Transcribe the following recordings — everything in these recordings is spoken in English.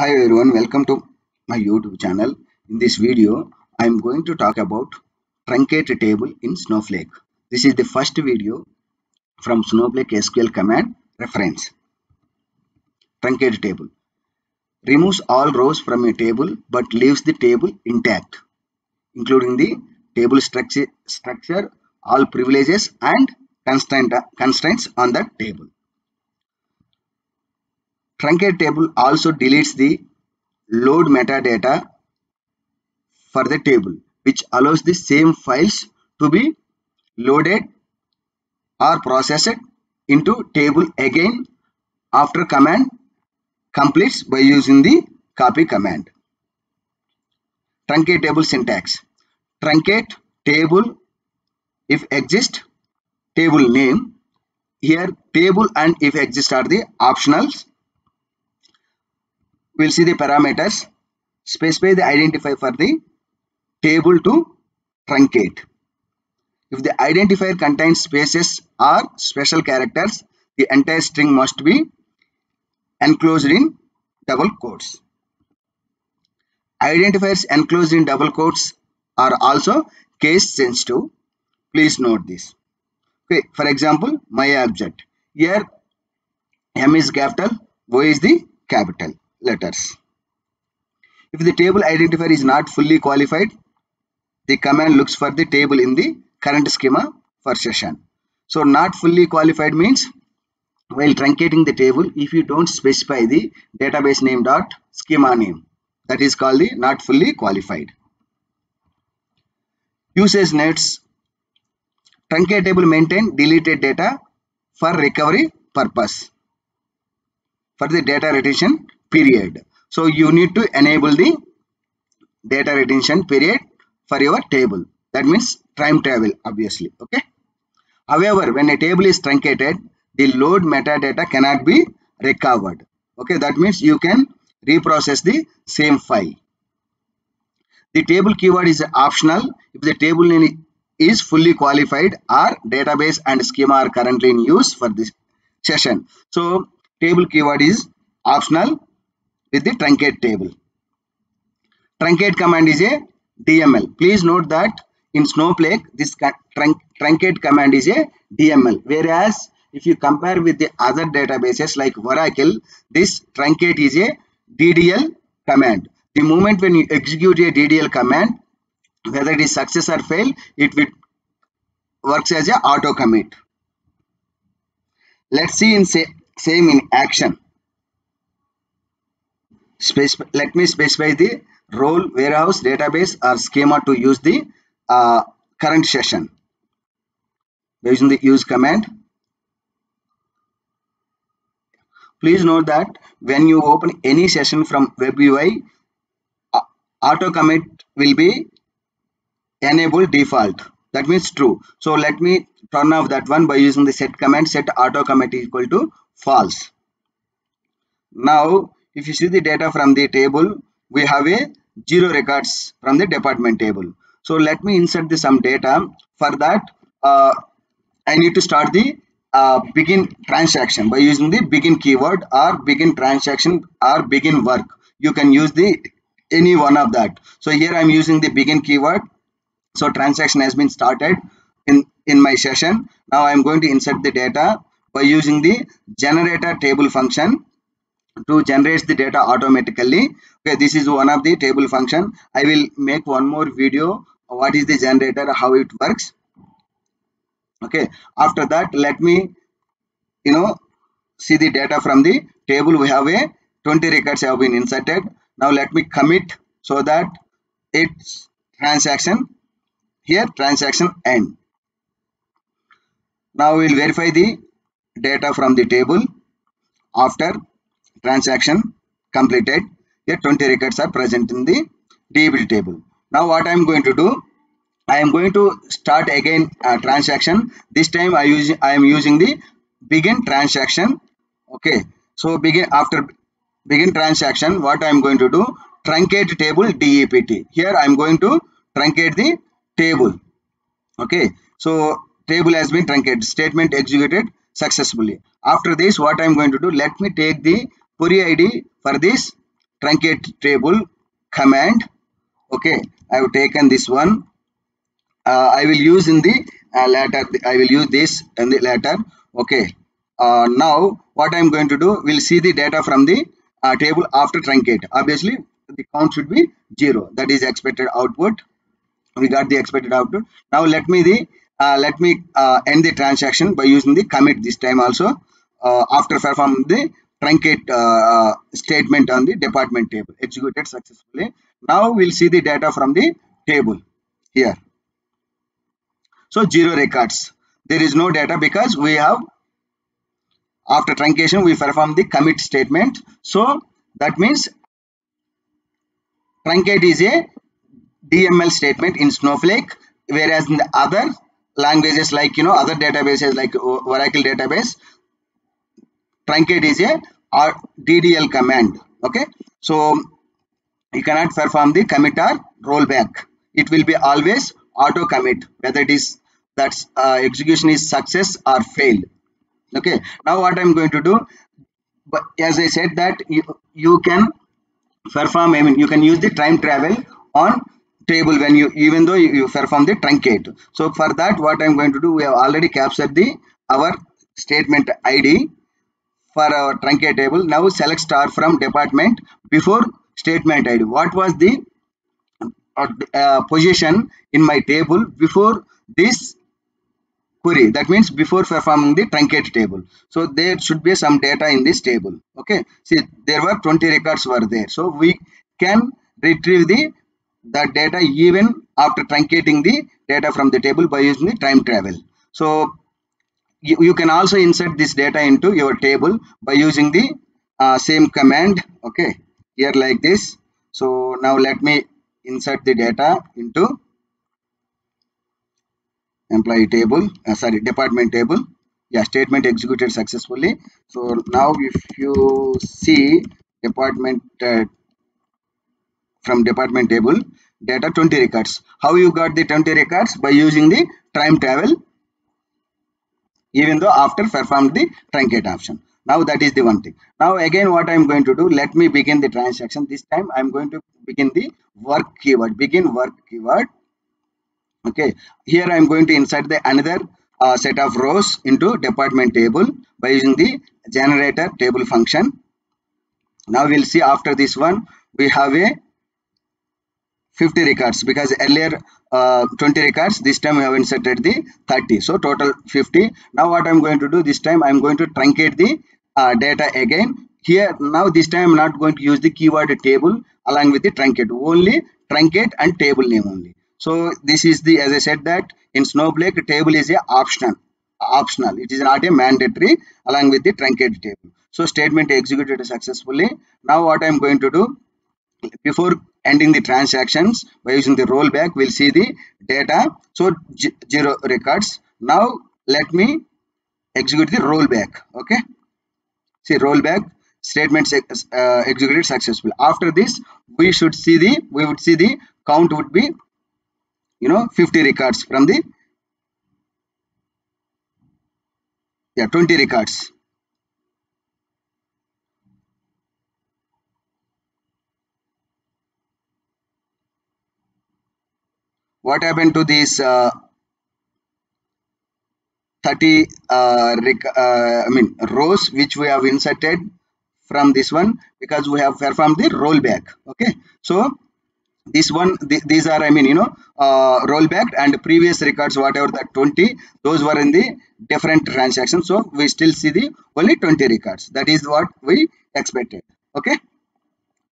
Hi everyone, welcome to my YouTube channel. In this video, I am going to talk about truncate table in Snowflake. This is the first video from Snowflake SQL command reference. Truncate table removes all rows from a table but leaves the table intact, including the table structure, all privileges and constraints on the table. Truncate table also deletes the load metadata for the table, which allows the same files to be loaded or processed into table again after command completes by using the copy command. Truncate table syntax. Truncate table if exist table name. Here table and if exist are the optionals. We'll see the parameters. Specify the identifier for the table to truncate. If the identifier contains spaces or special characters, the entire string must be enclosed in double quotes. Identifiers enclosed in double quotes are also case sensitive. Please note this. Okay, for example, my object. Here M is capital, O is the capital letters. If the table identifier is not fully qualified, the command looks for the table in the current schema for session. So not fully qualified means while truncating the table, if you don't specify the database name dot schema name, that is called the not fully qualified. Usage notes. Truncate table maintain deleted data for recovery purpose for the data retention period. So you need to enable the data retention period for your table. That means time travel, obviously. Okay. However, when a table is truncated, the load metadata cannot be recovered. Okay, that means you can reprocess the same file. The table keyword is optional if the table name is fully qualified or database and schema are currently in use for this session. So table keyword is optional with the truncate table. Truncate command is a DML. Please note that in Snowflake, this truncate command is a DML. Whereas if you compare with the other databases like Oracle, this truncate is a DDL command. The moment when you execute a DDL command, whether it is success or fail, it will works as a auto commit. Let's see in same in action. Let me specify the role, warehouse, database or schema to use the current session by using the use command. Please note that when you open any session from web UI, auto commit will be enabled default. That means true. So let me turn off that one by using the set command. Set auto commit equal to false. Now if you see the data from the table, we have a 0 records from the department table. So let me insert some data. For that I need to start the begin transaction by using the begin keyword or begin transaction or begin work. You can use the any one of that. So here I am using the begin keyword. So transaction has been started in my session. Now I am going to insert the data by using the generator table function to generate the data automatically. Okay, this is one of the table function. I will make one more video what is the generator, how it works. Okay, after that let me see the data from the table. We have a 20 records have been inserted. Now let me commit so that it's transaction here transaction end. Now we will verify the data from the table. After transaction completed, here 20 records are present in the DB table. Now what I am going to do, I am going to start again a transaction. This time I am using the begin transaction. Okay, so after begin transaction, what I am going to do, truncate table DEPT. Here I am going to truncate the table. Okay, so table has been truncated, statement executed successfully. After this, what I am going to do, let me take the query ID for this truncate table command. Okay, I have taken this one. I will use in the later. I will use this in the later. Okay. Now what I am going to do, we'll see the data from the table after truncate. Obviously the count should be 0. That is expected output. We got the expected output. Now let me end the transaction by using the commit this time also, after performing the truncate statement on the department table executed successfully. Now we'll see the data from the table here. So 0 records. There is no data because we have, after truncation we perform the commit statement. So that means truncate is a DML statement in Snowflake, whereas in the other languages like other databases like Oracle database, truncate is a DDL command. Okay, so you cannot perform the commit or rollback. It will be always auto commit, whether it is that's execution is success or failed. Okay, now what I'm going to do, but as I said that you can perform, I mean you can use the time travel on table when even though you perform the truncate. So for that what I'm going to do, we have already captured our statement ID for our truncate table. Now select star from department before statement ID. What was the position in my table before this query? That means before performing the truncate table. So there should be some data in this table. Okay, see there were 20 records were there. So we can retrieve that data even after truncating the data from the table by using the time travel. So you can also insert this data into your table by using the same command. Okay, here like this. So now let me insert the data into employee table, department table. Yeah, statement executed successfully. So now if you see department from department table data 20 records. How you got the 20 records? By using the time travel, even though after performed the truncate option. Now that is the one thing. Now again what I am going to do, let me begin the transaction. This time I am going to begin the work keyword, begin work keyword. Okay, here I am going to insert the another set of rows into department table by using the generator table function. Now we'll see after this one we have a 50 records, because earlier 20 records, this time we have inserted the 30, so total 50. Now what I'm going to do, this time I'm going to truncate the data again. Here now this time I'm not going to use the keyword table along with the truncate, only truncate and table name only. So this is the, as I said that in Snowflake table is a optional, it is not a mandatory along with the truncate table. So statement executed successfully. Now what I'm going to do, before ending the transactions by using the rollback, we'll see the data. So 0 records. Now let me execute the rollback. Okay, see rollback statements executed successfully. After this we would see the count would be 50 records from the 20 records. What happened to these 30 rows which we have inserted from this one, because we have performed the rollback. Okay, so this one, these are rollback, and previous records whatever that 20, those were in the different transactions, so we still see the only 20 records. That is what we expected. Okay,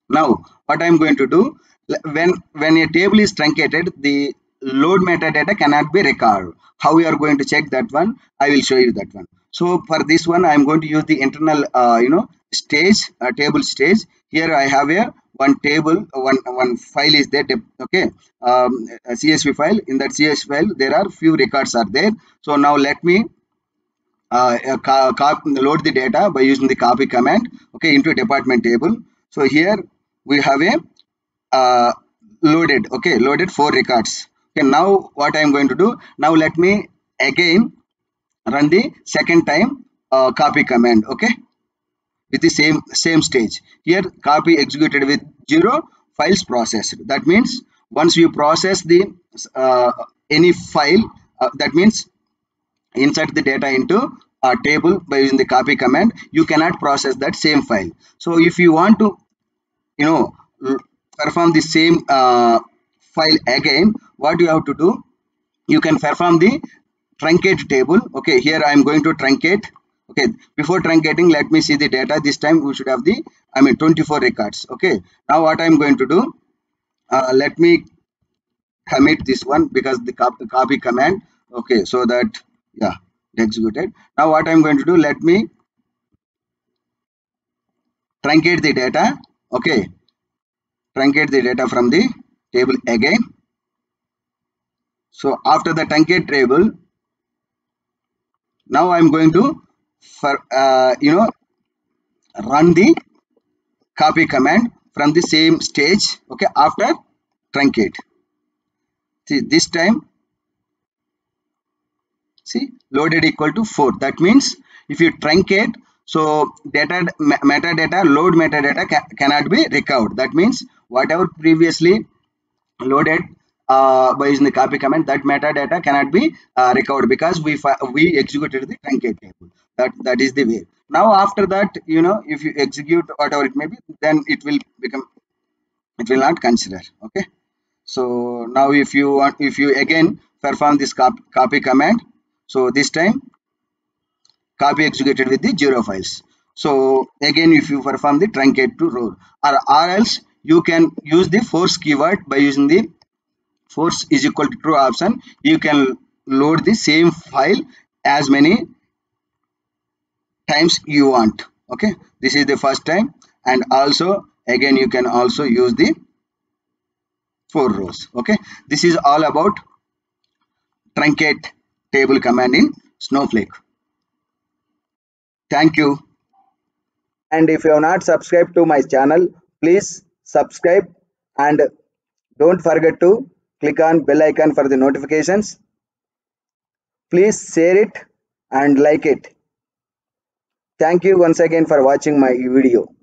now what I am going to do, when a table is truncated, the load metadata cannot be recalled. How we are going to check that one, I will show you that one. So for this one I am going to use the internal stage, table stage. Here I have one table, one file is there. Okay, a CSV file. In that CSV file there are few records are there. So now let me load the data by using the copy command, okay, into department table. So here we have a loaded 4 records. Okay, now what I am going to do, now let me again run the second time copy command. Okay, with the same stage. Here copy executed with 0 files processed. That means once you process the any file, that means insert the data into a table by using the copy command, you cannot process that same file. So if you want to perform the same file again, what you have to do, you can perform the truncate table. Okay, here I am going to truncate. Okay, before truncating, let me see the data. This time we should have the 24 records. Okay, now what I am going to do, let me commit this one because the copy command. Okay, so that, yeah, executed. Now what I'm going to do, let me truncate the data. Okay, truncate the data from the table again. So after the truncate table, now I'm going to run the copy command from the same stage. Okay, after truncate. See, this time, see, loaded equal to 4. That means if you truncate, so metadata, load metadata cannot be recovered. That means whatever previously loaded by using the copy command, that metadata cannot be recovered because we executed the truncate table. That is the way. Now after that, if you execute whatever it may be, then it will not consider. Okay, so now if you again perform this copy command, so this time copy executed with the 0 files. So again, if you perform the truncate to row, or else you can use the force keyword. By using the force is equal to true option, you can load the same file as many times you want. Okay, this is the first time, and also again you can also use the 4 rows. Okay, this is all about truncate table command in Snowflake. Thank you. And if you have not subscribed to my channel, please subscribe and don't forget to click on bell icon for the notifications. Please share it and like it. Thank you once again for watching my video.